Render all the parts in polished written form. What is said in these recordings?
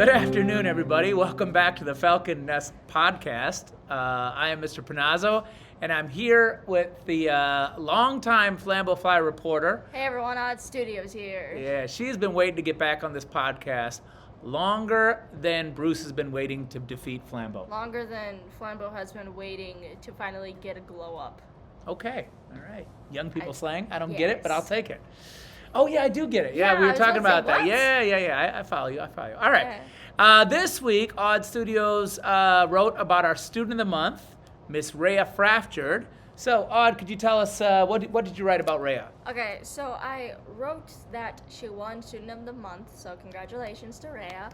Good afternoon, everybody. Welcome back to the Falcon Nest podcast. I am Mr. Panazzo, and I'm here with the longtime Flambeau Fly reporter. Hey everyone, Odd Studios here. Yeah, she's been waiting to get back on this podcast longer than Bruce has been waiting to defeat Flambeau. Longer than Flambeau has been waiting to finally get a glow up. Okay, all right. Young people slang. I don't get it, but I'll Yes. take it. Oh, yeah, I do get it. Yeah, Yeah, we I were was talking gonna about say, that. what? Yeah. I follow you. All right. This week, Odd Studios wrote about our student of the month, Miss Rhea Frafjord. So, Odd, could you tell us, what did you write about Rhea? Okay, so I wrote that she won Student of the Month, so congratulations to Rhea.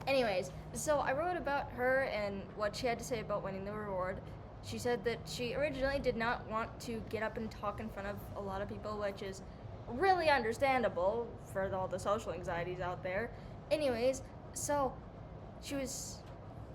Anyways, so I wrote about her and what she had to say about winning the reward. She said that she originally did not want to get up and talk in front of a lot of people, which is really understandable for all the social anxieties out there. Anyways, so she was,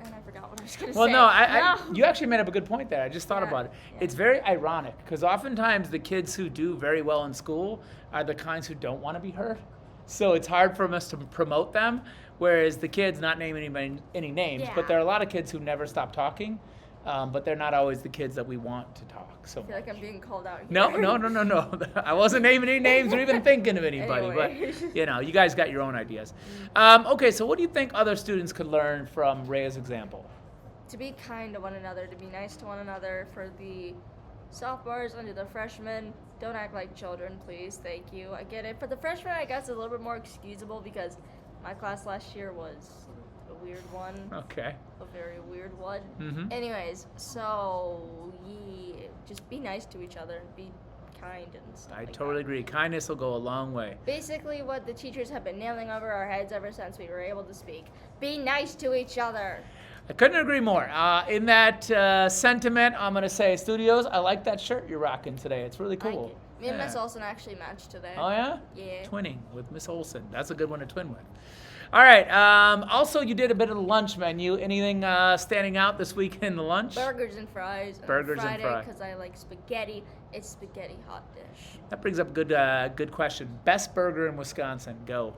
and I forgot what I was going to Well, say. no, you actually made up a good point there. I just thought Yeah, about it. yeah. It's very ironic because oftentimes the kids who do very well in school are the kinds who don't want to be heard. So it's hard for us to promote them, whereas the kids, not naming any names, Yeah. but there are a lot of kids who never stop talking, but they're not always the kids that we want to talk. So I feel like I'm being called out here. No. I wasn't naming any names or even thinking of anybody, Anyway. but you guys got your own ideas. Okay, so what do you think other students could learn from Rhea's example? To be kind to one another, to be nice to one another. For the sophomores under the freshmen, don't act like children, please. Thank you. I get it. For the freshmen, I guess it's a little bit more excusable because my class last year was a weird one. Okay. A very weird one. Mhm. Anyways, so just be nice to each other and be kind and stuff. I like totally that. agree. Kindness will go a long way. Basically, what the teachers have been nailing over our heads ever since we were able to speak. Be nice to each other. I couldn't agree more. In that sentiment, I'm going to say, Studios, I like that shirt you're rocking today. It's really Thank cool. you. Me and Yeah. Miss Olsen actually matched today. Oh, yeah? Yeah. Twinning with Miss Olsen. That's a good one to twin with. All right. Also, you did a bit of the lunch menu. Anything standing out this week in the lunch? Burgers and fries. Burgers and Friday, fries. because I like spaghetti. It's spaghetti hot dish. That brings up a good question. Best burger in Wisconsin. Go.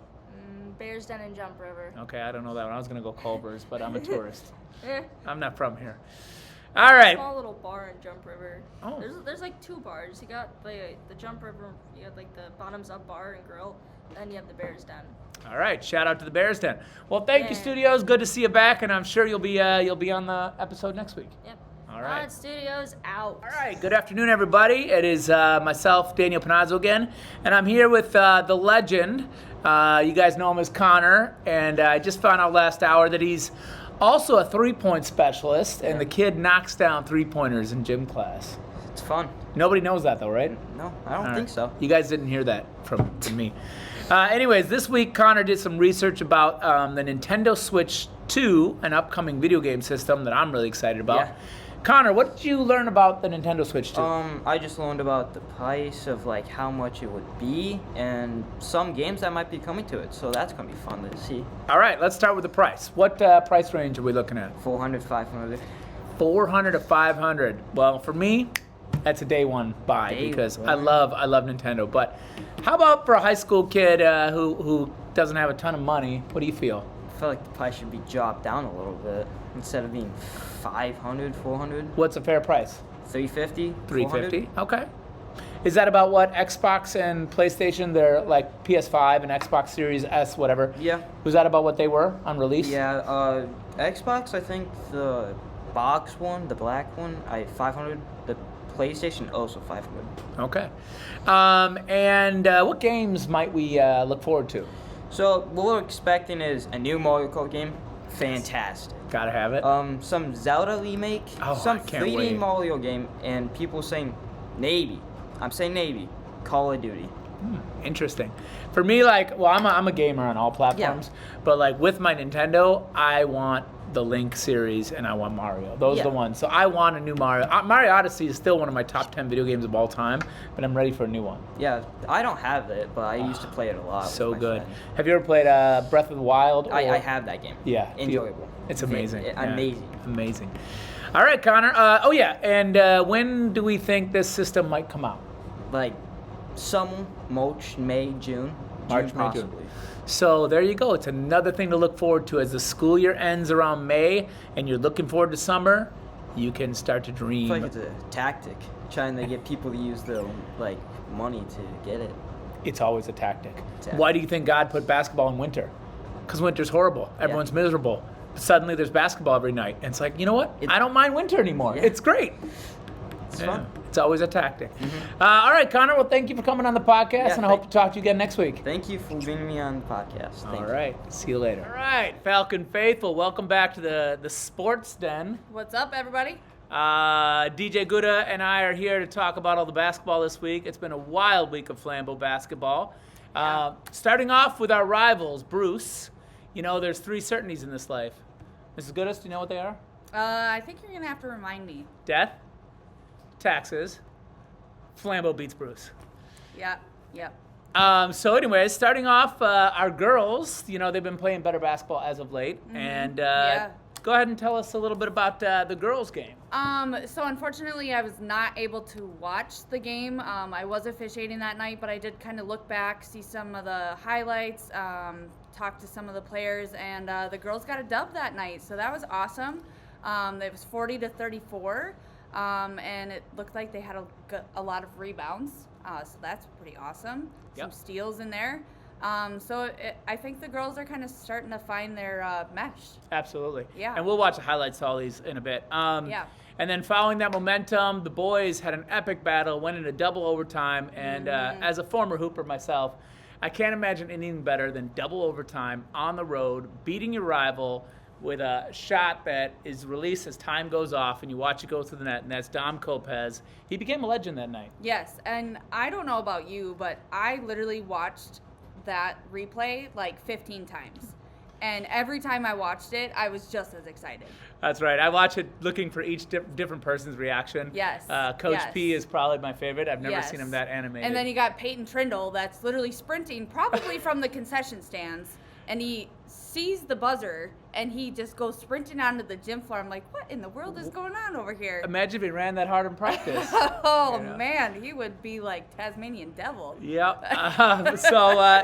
Bears Den and Jump River. Okay, I don't know that one. I was going to go Culver's, but I'm a tourist. Eh. I'm not from here. All right. Small little bar in Jump River. Oh. There's like two bars. You got the Jump River. You got like the bottoms up bar and grill. Then you have the Bears Den. All right. Shout out to the Bears Den. Well, thank you, Yeah. Studios. Good to see you back, and I'm sure you'll be on the episode next week. Yep. All right. Odd Studios out. All right, good afternoon, everybody. It is myself, Daniel Panazzo again, and I'm here with the legend. You guys know him as Connor, and I just found out last hour that he's also a three-point specialist, and the kid knocks down three-pointers in gym class. It's fun. Nobody knows that, though, right? No, I don't All think right. so. You guys didn't hear that from me. Anyways, this week Connor did some research about the Nintendo Switch 2, an upcoming video game system that I'm really excited about. Yeah. Connor, what did you learn about the Nintendo Switch 2? I just learned about the price of like how much it would be and some games that might be coming to it. So that's gonna be fun to see. All right, let's start with the price. What price range are we looking at? 400, 500. 400 to 500. Well, for me, that's a day one buy Day because one. I love Nintendo. But how about for a high school kid who doesn't have a ton of money? What do you feel? I feel like the price should be dropped down a little bit instead of being 500, 400, What's a fair price? 350, 350. Okay. Is that about what Xbox and PlayStation? They're like PS5 and Xbox Series S, whatever. Yeah. Was that about what they were on release? Yeah. Xbox, I think the box one, the black one, 500. The PlayStation also 500. Okay. And what games might we look forward to? So what we're expecting is a new Mario Kart game. Fantastic. Gotta have it. Some Zelda remake, Oh, some I can't 3D wait. Mario game, and people saying Navy. I'm saying Navy. Call of Duty. Interesting. For me, I'm a gamer on all platforms, but like with my Nintendo, I want the Link series and I want Mario. Those are the Yeah. ones. So I want a new Mario. Mario Odyssey is still one of my top 10 video games of all time, but I'm ready for a new one. Yeah, I don't have it, but I used to play it a lot. So with my good. friend. Have you ever played Breath of the Wild? I have that game. Yeah. Enjoyable. It's amazing. Yeah. Amazing. Amazing. All right, Connor. And when do we think this system might come out? Like summer, March, May, June. March, June May, June. possibly. So there you go. It's another thing to look forward to as the school year ends around May and you're looking forward to summer. You can start to dream. I feel like it's a tactic, trying to get people to use their money to get it. It's always a tactic. Why do you think God put basketball in winter? Because winter's horrible. Everyone's miserable. But suddenly there's basketball every night. And it's like, you know what? I don't mind winter anymore. Yeah. It's great. It's fun. It's always a tactic. All right, Connor. Well, thank you for coming on the podcast, and I hope to talk to you again next week. Thank you for bringing me on the podcast. All right. See you later. All right, Falcon Faithful. Welcome back to the Sports Den. What's up, everybody? DJ Gouda and I are here to talk about all the basketball this week. It's been a wild week of Flambeau basketball. Starting off with our rivals, Bruce. You know, there's 3 certainties in this life. Mrs. Goodis, do you know what they are? I think you're going to have to remind me. Death, taxes, Flambeau beats Bruce. Yep. So anyways, starting off, our girls, you know, they've been playing better basketball as of late. And go ahead and tell us a little bit about the girls' game. So unfortunately, I was not able to watch the game. I was officiating that night, but I did kind of look back, see some of the highlights, talk to some of the players, and the girls got a dub that night. So that was awesome. It was 40-34, and it looked like they had a lot of rebounds. So that's pretty awesome. Some steals in there. I think the girls are kind of starting to find their mesh. Absolutely. Yeah. And we'll watch the highlights to all these in a bit. And then following that momentum, the boys had an epic battle, went into double overtime. And as a former hooper myself, I can't imagine anything better than double overtime on the road, beating your rival with a shot that is released as time goes off, and you watch it go through the net, and that's Dom Copez. He became a legend that night. Yes, and I don't know about you, but I literally watched that replay like 15 times. And every time I watched it, I was just as excited. That's right. I watch it looking for each different person's reaction. Yes. Coach P is probably my favorite. I've never seen him that animated. And then you got Peyton Trindle that's literally sprinting probably from the concession stands. And he sees the buzzer, and he just goes sprinting onto the gym floor. I'm like, what in the world is going on over here? Imagine if he ran that hard in practice. Man, he would be like Tasmanian devil. Yep.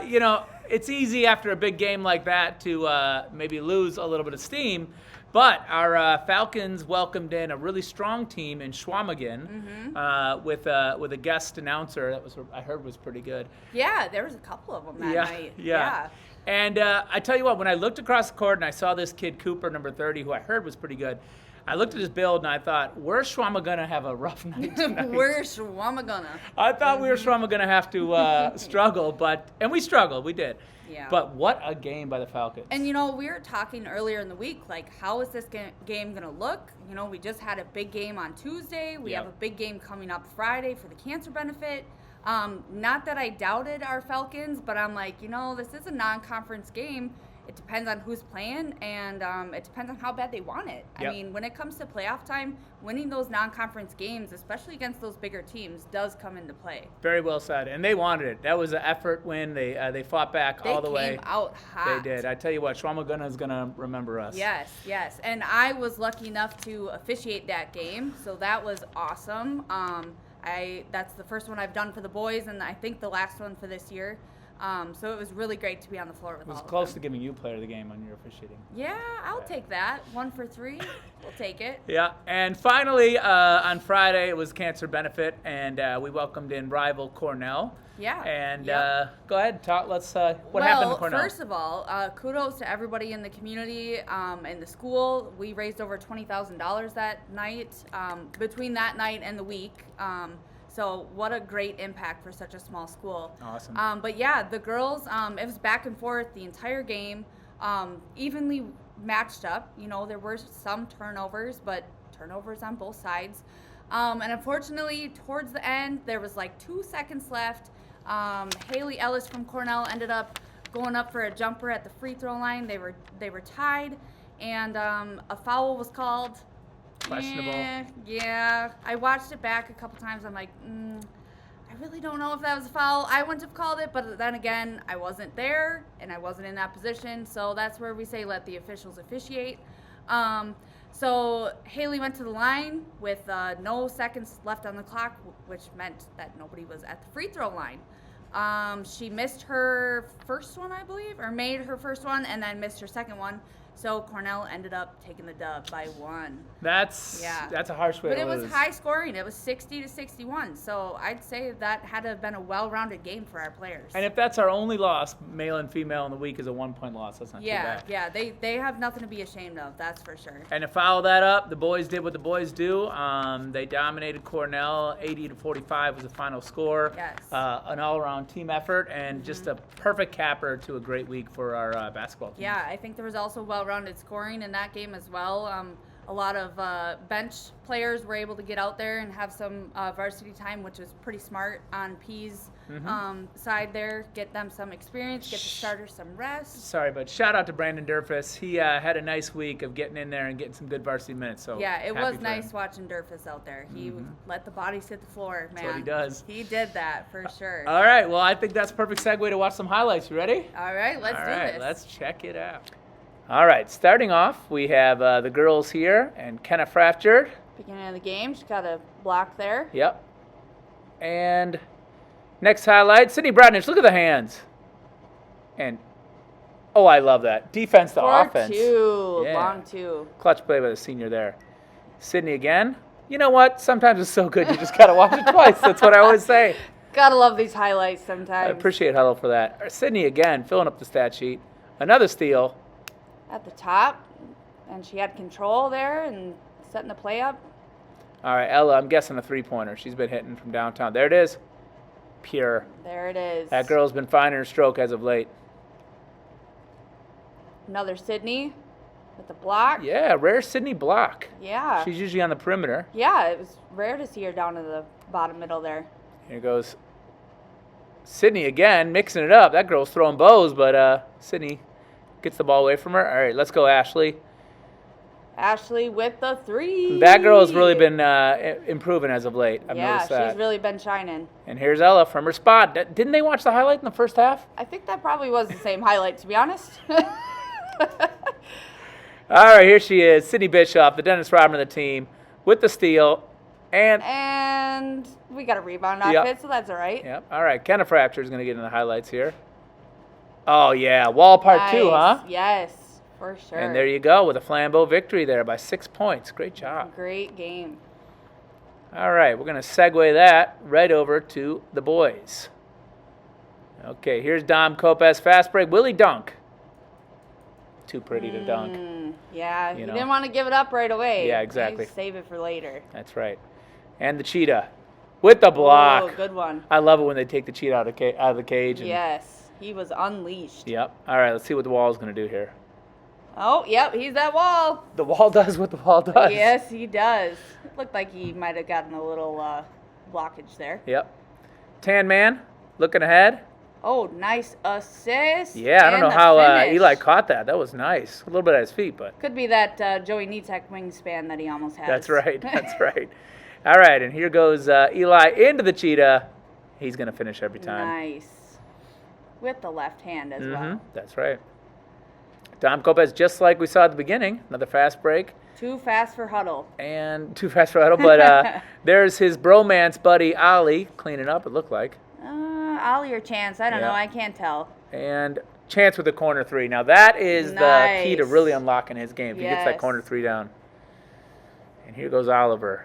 You know, it's easy after a big game like that to maybe lose a little bit of steam. But our Falcons welcomed in a really strong team in Schwamigan with a guest announcer that I heard was pretty good. Yeah, there was a couple of them that night. Yeah. And I tell you what, when I looked across the court and I saw this kid, Cooper, number 30, who I heard was pretty good, I looked at his build and I thought, we're Schwama going to have a rough night tonight. We're Schwama gonna. I thought we were Schwama going to have to struggle, and we struggled. We did. Yeah. But what a game by the Falcons. And, you know, we were talking earlier in the week, like, how is this game going to look? You know, we just had a big game on Tuesday. We have a big game coming up Friday for the cancer benefit. Not that I doubted our Falcons, but I'm like, you know, this is a non-conference game. It depends on who's playing, and it depends on how bad they want it. I mean, when it comes to playoff time, winning those non-conference games, especially against those bigger teams, does come into play. Very well said. And they wanted it. That was an effort win. They fought back all the way. They came out hot. They did. I tell you what, Schwamaguna is going to remember us. Yes. And I was lucky enough to officiate that game, so that was awesome. That's the first one I've done for the boys, and I think the last one for this year. So it was really great to be on the floor with all of them. It was close to giving you player of the game on your officiating. Yeah, I'll take that. 1 for 3. We'll take it. Yeah, and finally, on Friday, it was cancer benefit, and we welcomed in rival Cornell. Yeah. And go ahead, talk. What happened to Cornell? Well, first of all, kudos to everybody in the community and the school. We raised over $20,000 that night, between that night and the week. So what a great impact for such a small school. Awesome. But yeah, the girls, it was back and forth the entire game, evenly matched up. You know, there were some turnovers, but turnovers on both sides. And unfortunately, towards the end, there was like 2 seconds left. Haley Ellis from Cornell ended up going up for a jumper at the free throw line. They were tied, and a foul was called. Questionable. Yeah. I watched it back a couple times. I'm like, I really don't know if that was a foul. I wouldn't have called it, but then again, I wasn't there, and I wasn't in that position, so that's where we say let the officials officiate. So Haley went to the line with no seconds left on the clock, which meant that nobody was at the free throw line. She missed her first one, I believe, or made her first one and then missed her second one. So Cornell ended up taking the dub by 1. That's a harsh way But to it was lose. high scoring. It was 60-61. So I'd say that had to have been a well-rounded game for our players. And if that's our only loss, male and female in the week is a 1-point loss. That's not too bad. Yeah, they have nothing to be ashamed of. That's for sure. And to follow that up, the boys did what the boys do. They dominated Cornell. 80-45 was the final score. Yes. An all-around team effort and just a perfect capper to a great week for our basketball team. Yeah, I think there was also well-rounded scoring in that game as well. A lot of bench players were able to get out there and have some varsity time, which was pretty smart on P's side there. Get them some experience, get the starters some rest. Sorry, but shout out to Brandon Durfus. He had a nice week of getting in there and getting some good varsity minutes. So yeah, it happy was for nice him. watching Durfus out there. He let the bodies hit the floor, man. That's what he does. He did that for sure. All right, well, I think that's a perfect segue to watch some highlights. You ready? All right, let's do this. Let's check it out. All right, starting off, we have the girls here and Kenna Fraftjerd. Beginning of the game, she got a block there. Yep. And next highlight, Sydney Bradnich. Look at the hands. And, oh, I love that. Defense to offense. 4-2, Yeah. long 2. Clutch play by the senior there. Sydney again. You know what? Sometimes it's so good you just got to watch it twice. That's what I always say. Gotta love these highlights sometimes. I appreciate Huddle for that. Sydney again, filling up the stat sheet. Another steal. At the top, and she had control there and setting the play up. All right, Ella, I'm guessing a three-pointer. She's been hitting from downtown. There it is. Pure. There it is. That girl's been finding her stroke as of late. Another Sydney with the block. Yeah, rare Sydney block. Yeah. She's usually on the perimeter. Yeah, it was rare to see her down in the bottom middle there. Here goes Sydney again, mixing it up. That girl's throwing bows, but Sydney gets the ball away from her. All right, let's go, Ashley. Ashley with the 3. That girl has really been improving as of late. I've yeah, noticed that. she's really been shining. And here's Ella from her spot. Didn't they watch the highlight in the first half? I think that probably was the same highlight, to be honest. All right, here she is, Sydney Bischoff, the Dennis Rodman of the team, with the steal. And we got a rebound off Yep. it, so that's all right. Yep. All right, Kenna Fraftjerd is going to get in the highlights here. Oh, yeah, wall part 2, huh? Yes, for sure. And there you go with a flambeau victory there by 6 points. Great job. Great game. All right, we're going to segue that right over to the boys. Okay, here's Dom Copes, fast break, Willie dunk. Too pretty to dunk. Yeah, You you know. didn't want to give it up right away. Yeah, exactly. You save it for later. That's right. And the cheetah with the block. Oh, good one. I love it when they take the cheetah out of the cage. And, Yes, he was unleashed. Yep. All right, let's see what the wall is going to do here. Oh, yep, he's that wall. The wall does what the wall does. Yes, he does. It looked like he might have gotten a little blockage there. Yep. Tan Man looking ahead. Oh, nice assist. Yeah, I don't and know the how finish. Eli caught that. That was nice. A little bit at his feet, but Could be that Joey Neatek wingspan that he almost has. that's right. That's right. All right, and here goes Eli into the cheetah. He's going to finish every time. Nice. With the left hand as well. That's right. Dom Copes, just like we saw at the beginning, another fast break. Too fast for Huddle. And too fast for Huddle, but there's his bromance buddy, Ollie, cleaning up, it looked like. Ollie or Chance, I don't Yeah. know, I can't tell. And Chance with the corner 3. Now that is the key to Nice. really unlocking his game. If he gets that Yes. corner 3 down. And here goes Oliver.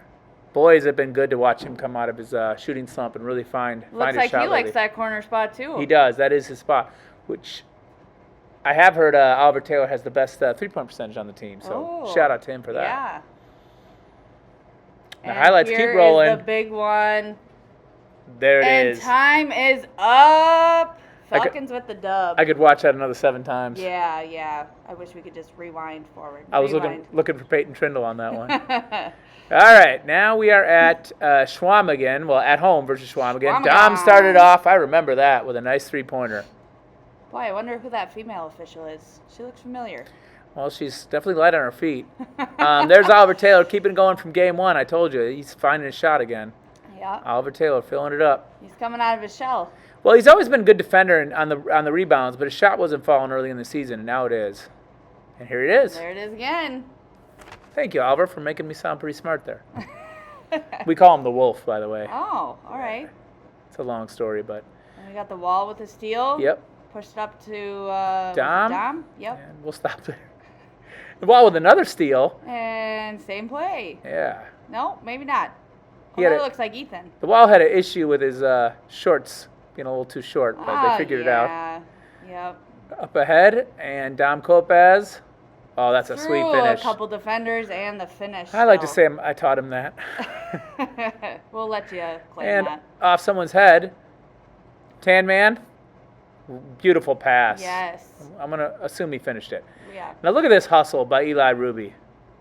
Boys, have been good to watch him come out of his shooting slump and really find Looks his like shot he likes lately. that corner spot too. He does. That is his spot, which I have heard Oliver Taylor has the best three-point percentage on the team. So Oh, shout out to him for that. Yeah. The highlights keep rolling. Is the big one. There it And is. time is up. I could- Falcons with the dub. I could watch that another 7 times. Yeah, yeah. I wish we could just rewind forward. I was Rewind. looking for Peyton Trindle on that one. All right, now we are at Schwamigan. Well, at home versus Schwamigan. Dom Schwamigan. started off, I remember that, with a nice 3-pointer. Boy, I wonder who that female official is. She looks familiar. Well, she's definitely light on her feet. There's Oliver Taylor keeping it going from game 1. I told you, he's finding his shot again. Yeah. Oliver Taylor filling it up. He's coming out of his shell. Well, he's always been a good defender on the rebounds, but his shot wasn't falling early in the season, and now it is. And here it is. There it is again. Thank you, Oliver, for making me sound pretty smart there. We call him the Wolf, by the way. Oh, all right. It's a long story, but We got the wall with the steal. Yep. Pushed up to Dom. Dom. Yep. And we'll stop there. The wall with another steal. And same play. Yeah. No, maybe not. He Oh, had that a- looks like Ethan. The wall had an issue with his shorts being a little too short, but they figured it out. Yeah. Yep. Up ahead, and Dom Copaz. Oh, that's a sweet Through finish. a couple defenders and the finish. I like to so. say I taught him that. We'll let you claim And that. off someone's head, Tan Man. Beautiful pass. Yes. I'm going to assume he finished it. Yeah. Now look at this hustle by Eli Ruby.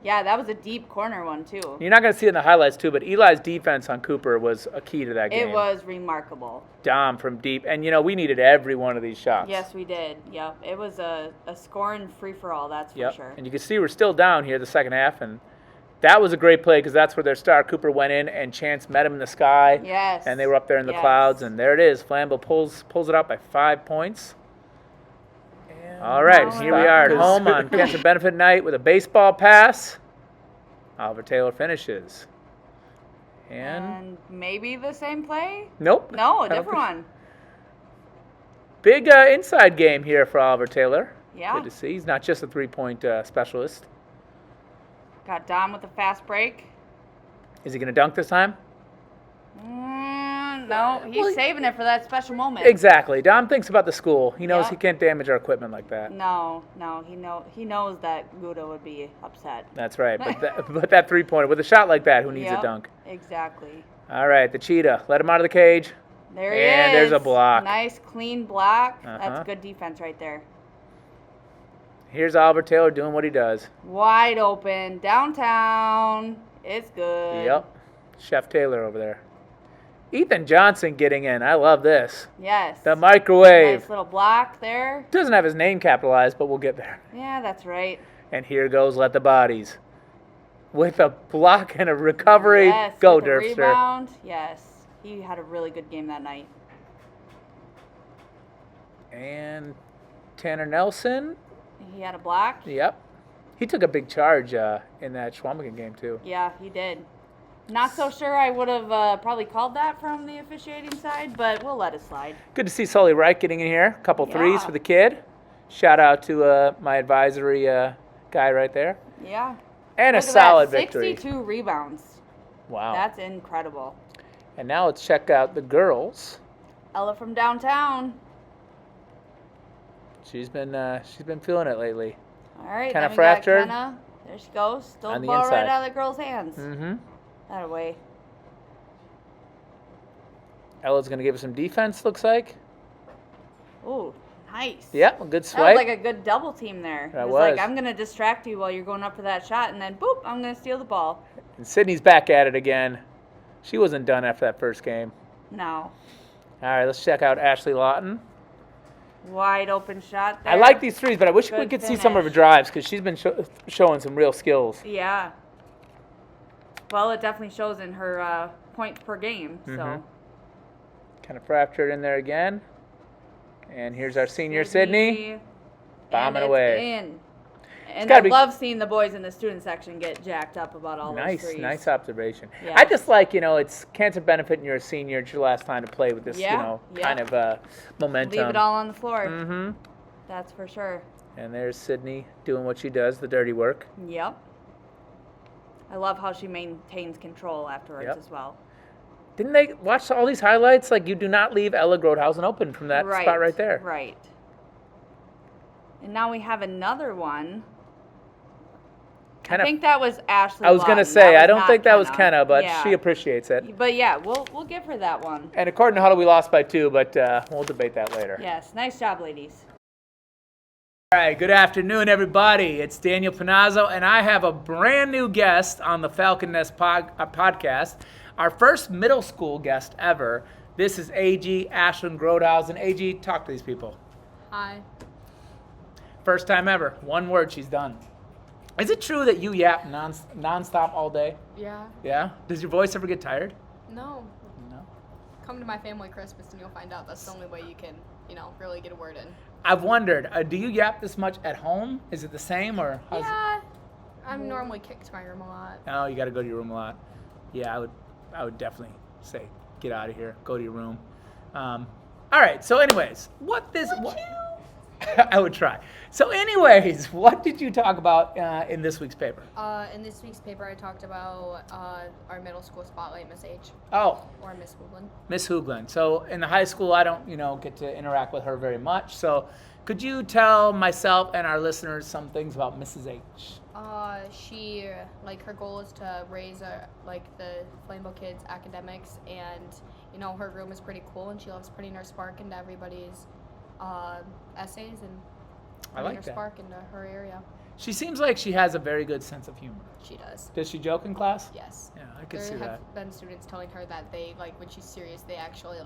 Yeah, that was a deep corner one too. You're not going to see it in the highlights too, but Eli's defense on Cooper was a key to that game. It was remarkable. Dom from deep. And, we needed every one of these shots. Yes, we did. Yep. It was a scoring free-for-all, that's for Yep. sure. And you can see we're still down here the second half, and that was a great play because that's where their star Cooper went in, and Chance met him in the sky. Yes. And they were up there in the Yes. clouds, and there it is. Flambeau pulls it out by 5 points. All right, now here we're we are at back. home on Cancer Benefit Night with a baseball pass. Oliver Taylor finishes. And maybe the same play? nope. No, I a don't different think- one. Big inside game here for Oliver Taylor. Yeah. Good to see. He's not just a three-point specialist. Got Dom with a fast break. Is he going to dunk this time? No, he's Well, saving it for that special moment. Exactly. Dom thinks about the school. He knows Yep. he can't damage our equipment like that. No, he knows that Guda would be upset. That's right. But that three-pointer, with a shot like that, who needs Yep, a dunk? Exactly. All right, the cheetah. Let him out of the cage. There he And is. there's a block. Nice, clean block. Uh-huh. That's good defense right there. Here's Oliver Taylor doing what he does. Wide open, downtown. It's good. Yep. Chef Taylor over there. Ethan Johnson getting in. I love this. Yes. The microwave. Nice little block there. Doesn't have his name capitalized, but we'll get there. Yeah, that's right. And here goes Let the Bodies. With a block and a recovery. Yes, Go, with the Derpster. rebound. Yes. He had a really good game that night. And Tanner Nelson. He had a block. Yep. He took a big charge in that Schwamigan game, too. Yeah, he did. Not so sure I would have probably called that from the officiating side, but we'll let it slide. Good to see Sully Wright getting in here. A couple threes Yeah. for the kid. Shout out to my advisory guy right there. Yeah. And a Look at solid that, victory. 62 rebounds. Wow. That's incredible. And now let's check out the girls. Ella from downtown. She's been feeling it lately. All right. Kenna then we got fractured. Kenna. There she goes. Stole On the the ball right inside. out of the girl's hands. Mm-hmm. That away. Ella's gonna give us some defense. Looks like. Ooh, nice. Yep, a good That was swipe. like a good double team there. That It was like, was. I'm going to distract you while you're going up for that shot, and then boop, I'm going to steal the ball. And Sydney's back at it again. She wasn't done after that first game. No. All right, let's check out Ashley Lawton. Wide open shot there. I like these threes, but I wish we Good could see some of her finish. drives because she's been showing some real skills. Yeah. Well, it definitely shows in her points per game. So. Mhm. Kind of fractured in there again. And here's our senior Sydney. Bombing And it's away. in. And gotta I be- love seeing the boys in the student section get jacked up about all those Nice, threes. nice observation. Yeah. I just like, it's cancer benefit and you're a senior. It's your last time to play with this, Yeah, kind of momentum. Leave it all on the floor. Mm-hmm. That's for sure. And there's Sydney doing what she does, the dirty work. Yep. I love how she maintains control afterwards Yep. as well. Didn't they watch all these highlights? Like, you do not leave Ella Grodhausen open from that spot right there. Right. And now we have another one. Kind I of. think that was Ashley. I was gonna Lawton. say, That I don't not think that was Kenna, but Yeah. she appreciates it. But yeah, we'll give her that one. And according to Huddle, we lost by 2, but we'll debate that later. Yes, nice job, ladies. All right, good afternoon, everybody. It's Daniel Panazzo, and I have a brand new guest on the Falcon Nest podcast. Our first middle school guest ever. This is AG Ashlyn Grodhausen. AG, talk to these people. Hi. First time ever. One word, she's done. Is it true that you yap nonstop all day? Yeah. Yeah? Does your voice ever get tired? No. No. Come to my family Christmas and you'll find out that's the only way you can, really get a word in. I've wondered, do you yap this much at home? Is it the same or how's Yeah. I'm normally kicked to my room a lot. Oh, you got to go to your room a lot. Yeah, I would definitely say get out of here, go to your room. All right. So, anyways, I would try. So, anyways, what did you talk about in this week's paper? In this week's paper, I talked about our middle school spotlight, Miss H. Oh, Or Miss Hoogland. Miss Hoogland. So, in the high school, I don't, get to interact with her very much. So, could you tell myself and our listeners some things about Mrs. H? She, her goal is to raise, the Flambeau kids' academics, and, her room is pretty cool, and she loves putting her spark into everybody's essays and I putting like her that. spark into her area. She seems like she has a very good sense of humor. She does. Does she joke in class? Yes. Yeah, I could see There that. have been students telling her that they, when she's serious, they actually,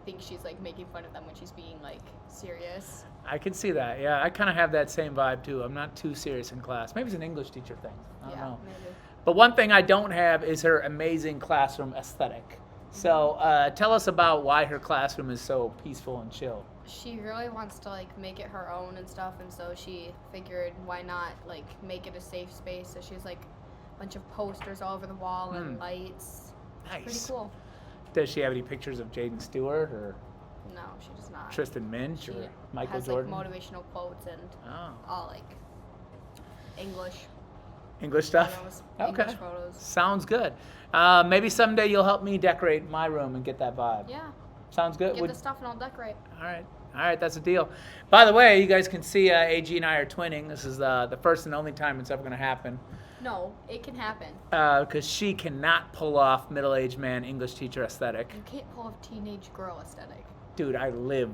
think she's, making fun of them when she's being, serious. I can see that. Yeah, I kind of have that same vibe too. I'm not too serious in class. Maybe it's an English teacher thing. I don't know. Maybe. But one thing I don't have is her amazing classroom aesthetic. So tell us about why her classroom is so peaceful and chill. She really wants to make it her own and stuff, and so she figured why not make it a safe space. So she has a bunch of posters all over the wall and lights. Nice. Pretty cool. Does she have any pictures of Jaden Stewart or No, she does not. Tristan Minch She or Michael has Jordan? motivational quotes and Oh, all English English stuff. photos. Okay, English photos. sounds good. Maybe someday you'll help me decorate my room and get that vibe. Yeah. Sounds good. Give the stuff and I'll decorate. All right, that's a deal. By the way, you guys can see AG and I are twinning. This is the first and only time it's ever going to happen. No, it can happen. Because she cannot pull off middle-aged man English teacher aesthetic. You can't pull off teenage girl aesthetic. Dude, I live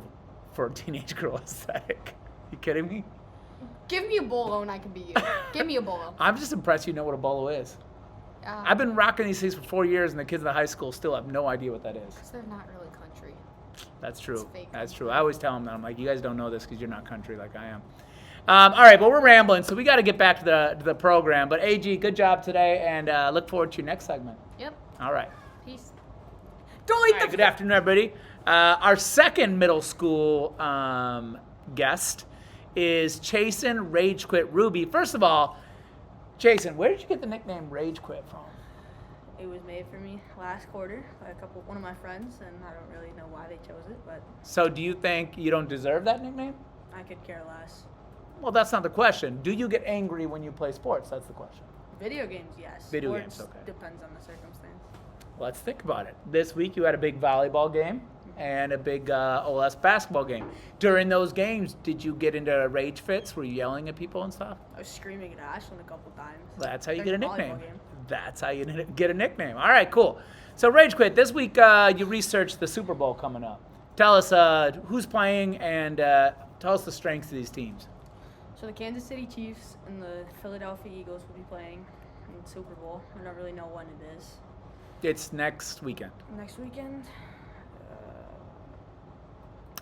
for a teenage girl aesthetic. You kidding me? Give me a bolo and I can be you. Give me a bolo. I'm just impressed you know what a bolo is. I've been rocking these things for 4 years, and the kids in the high school still have no idea what that is. Because they're not really country. That's true. It's fake That's country. true. I always tell them that. I'm like, you guys don't know this because you're not country like I am. All right, but we're rambling, so we got to get back to the program. But AG, good job today, and look forward to your next segment. Yep. All right. Peace. All right, good afternoon, everybody. Our second middle school guest is Chasen Rage Quit Ruby. First of all, Chasen, where did you get the nickname Rage Quit from? It was made for me last quarter by one of my friends, and I don't really know why they chose it, but So do you think you don't deserve that nickname? I could care less. Well, that's not the question. Do you get angry when you play sports? That's the question. Video games, yes. Video Sports games, okay. Depends on the circumstance. Let's think about it. This week you had a big volleyball game and a big OS basketball game. During those games, did you get into rage fits? Were you yelling at people and stuff? I was screaming at Ashlyn a couple times. That's how you during get a the nickname. volleyball game. That's how you get a nickname. All right, cool. So Rage Quit, this week you researched the Super Bowl coming up. Tell us who's playing and tell us the strengths of these teams. So the Kansas City Chiefs and the Philadelphia Eagles will be playing in the Super Bowl. I don't really know when it is. It's next weekend. Next weekend?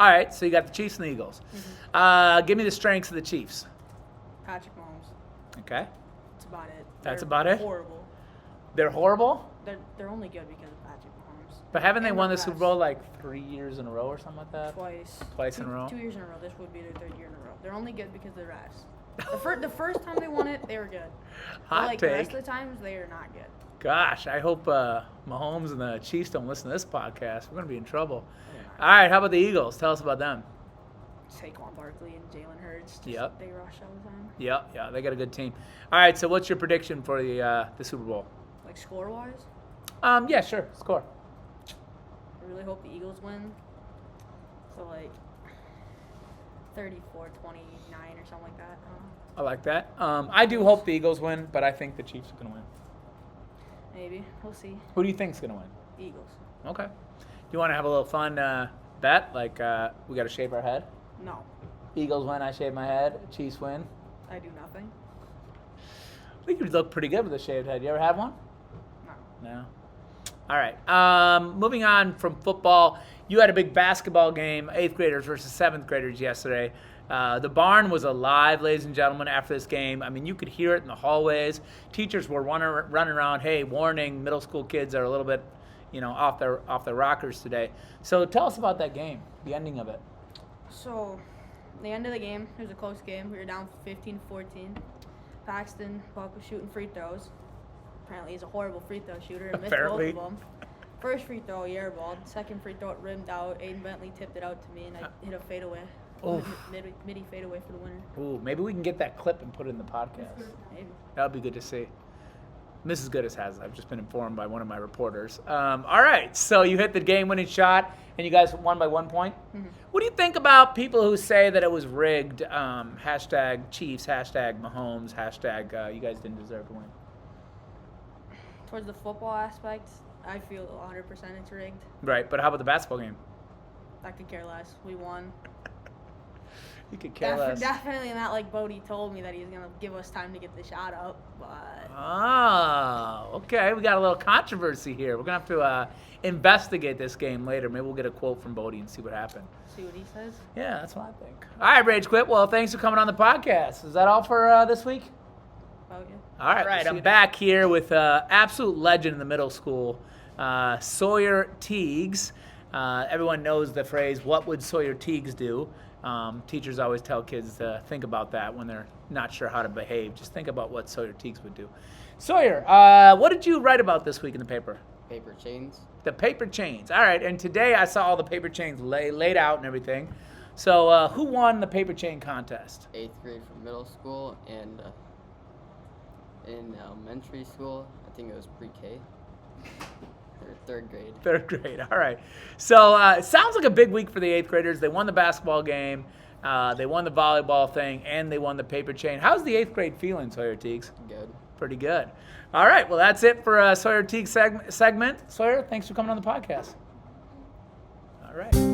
All right, so you got the Chiefs and the Eagles. Give me the strengths of the Chiefs. Patrick Mahomes. Okay. That's about it. That's They're about it? Horrible. They're horrible, They're only good because of Patrick Mahomes. but haven't they And won the the Super refs. Bowl like 3 years in a row or something like that? Twice in a row? 2 years in a row. This would be their third year in a row. They're only good because of the refs. The first time they won it, they were good. Hot But the rest take. of the times, they are not good. Gosh, I hope Mahomes and the Chiefs don't listen to this podcast. We're going to be in trouble. All right, how about the Eagles? Tell us about them. Saquon Barkley and Jalen Hurts. Yep. They rush all the time. Yeah, they got a good team. All right, so what's your prediction for the Super Bowl? Like score-wise, Yeah, sure. Score. I really hope the Eagles win. So like 34-29 or something like that. I like that. I do hope the Eagles win, but I think the Chiefs are going to win. Maybe. We'll see. Who do you think's going to win? Eagles. Okay. You want to have a little fun bet? Like we got to shave our head? No. Eagles win, I shave my head. Chiefs win. I do nothing. I think you look pretty good with a shaved head. You ever had one? No. No. All right. Moving on from football, you had a big basketball game, 8th graders versus 7th graders yesterday. The barn was alive, ladies and gentlemen, after this game. I mean, you could hear it in the hallways. Teachers were running around, hey, warning, middle school kids are a little bit, off their rockers today. So tell us about that game, the ending of it. So, the end of the game, it was a close game. We were down 15-14. Paxton Buck was shooting free throws. Apparently, he's a horrible free throw shooter and missed Apparently. both of them. First free throw, he airballed. Second free throw, it rimmed out. Aiden Bentley tipped it out to me, and I hit a fadeaway. Oof. Midi fadeaway for the winner. Ooh, maybe we can get that clip and put it in the podcast. Maybe. That would be good to see. Mrs. Goodis has. I've just been informed by one of my reporters. All right, so you hit the game-winning shot, and you guys won by 1 point. Mm-hmm. What do you think about people who say that it was rigged? Hashtag Chiefs, hashtag Mahomes, hashtag you guys didn't deserve to win. Towards the football aspect, I feel 100% it's rigged. Right, but how about the basketball game? I could care less. We won. You could care less. Definitely not like Bodie told me that he was going to give us time to get the shot up, but... Oh, okay. We got a little controversy here. We're going to have to investigate this game later. Maybe we'll get a quote from Bodie and see what happened. See what he says? Yeah, that's what I think. All right, Rage Quit. Well, thanks for coming on the podcast. Is that all for this week? Oh, yeah. All right, I'm back here with absolute legend in the middle school, Sawyer Teagues. Everyone knows the phrase, what would Sawyer Teagues do? Teachers always tell kids to think about that when they're not sure how to behave. Just think about what Sawyer Teagues would do. Sawyer, what did you write about this week in the paper? Paper chains. The paper chains. All right, and today I saw all the paper chains laid out and everything. So who won the paper chain contest? 8th grade for middle school, and in elementary school, I think it was pre-K. Or 3rd grade. 3rd grade. All right. So it sounds like a big week for the 8th graders. They won the basketball game, they won the volleyball thing, and they won the paper chain. How's the 8th grade feeling, Sawyer Teagues? Good. Pretty good. All right. Well, that's it for Sawyer Teagues segment. Sawyer, thanks for coming on the podcast. All right.